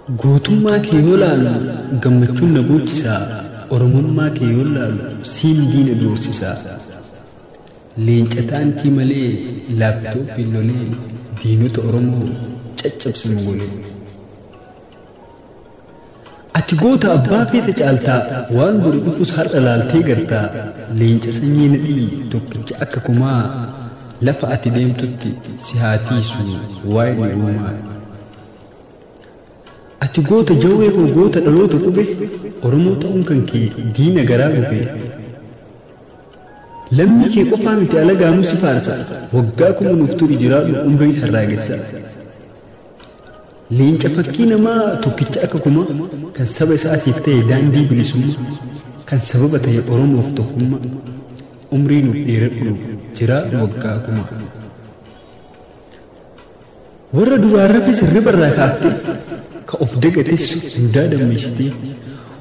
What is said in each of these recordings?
Gootummaa kee yoo laalu gammachuun na boonchisaa, oromummaa kee yoo laalu siin diina doorsisaa. Leenca taankii malee laaptooppiin lolee diinota Oromoo caccabsan golee. Ati goota abbaa feete caaltaa, waan bori dhufus har'a laaltee gartaa. Leenca sanyii nadhii tokkicha akka kumaa, lafa ati deemtutti si haatiisu waa'ee uumaa. Ati goota jawwee koo goota dhaloota qube, Oromoo ta'uun kan kee diina garaa gube. Lammii kee qofaa miti alagaanuu si faarsa, waggaa kuma nuuf turi jiraadhu umrii harraagessa. Leenca fakkii namaa tokkicha akka kumaa, kan saba isaatiif ta'e daandii bilisummaa, kan sababa ta'e Oromoof tokkummaa, umrii nuuf dheeradhu jiraadhu waggaa kuma. Warra duraan rafe sirriba irraa kaaftee, ka of dagates hundaa dammeessitee,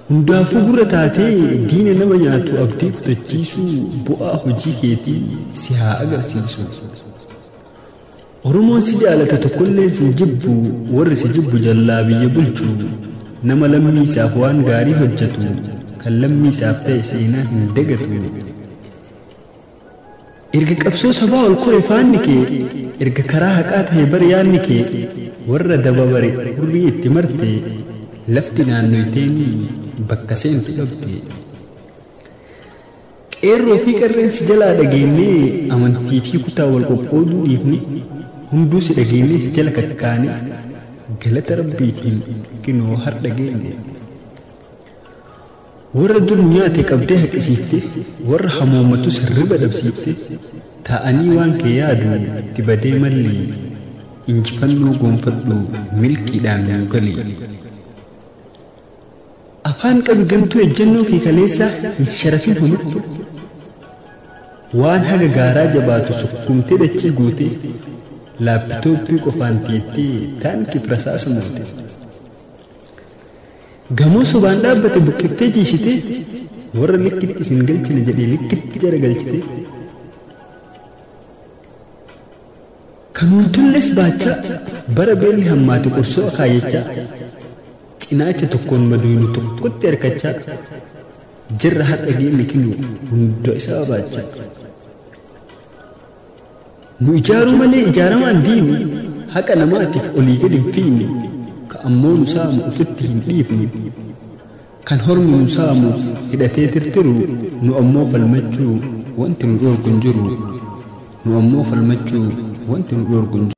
hundaafuu gurra taatee diina nama nyaatu abdii kutachiisu, bu'aa hojii keetii si haa agarsiisu. Oromoon si jaalata tokkolleen si jibbu, warri si jibbu jallaa biyya bulchu, nama lammii isaaf waan gaarii hojjetu, kan lammii isaaf ta'e seenaa hin dagatu. Erga qabsoo sabaa ol kore faanni kee, erga karaa haqaa ta'e bari yaanni kee, warra dababare hurrii itti marte, lafti naannoyteeni bakka seensi dhabde. Qeerroo fi qarreensi jalaa dhageenyee, amantii fi kutaa wal qoqqooduu dhiifne, hunduu si dhageenyee si jala kakkaane, galata rabbiitiin kinoo har'a geenye. Warra dur nyaate qabdee haqisiifte, warra hamoommatu sirriba dhabsiifte, taa'anii waan kee yaadu itti badee malli, injifannoo goonfadhu milkiidhaan nuu gali. Afaan qabi gamtuu ejjennoo kee kaleessaa hin sharafin homattu, waan haga gaaraa jabaatu sukkuumtee dachii gootee, laaptooppii qofaan teettee taankiif rasaasa moote. Gamoo sobaan dhaabbate buqqiftee jiisitee, warra likkitti isin galchina jedhee likkitti jara galchitee. Kanuun tulles baachaa, bara beelli hammaate qorsoo akaayyachaa, cinaacha tokkoon maduunu tokkotti harkachaa, jirra har'a geemmi kinuu hunda isaa baachaa. Nu ijaaruu malee ijaaramaan diinni, haqa namaatiif olii gadi hin fiinne, ka ammoo nu saamu ufitti hin dhiifne, kan hormi nu saamuuf hidhatee tirtiru, nu ammoo falmachuu wanti nu dhorgu hin jiru, nu ammoo falmachuu wanti nu dhorgu hin jiru.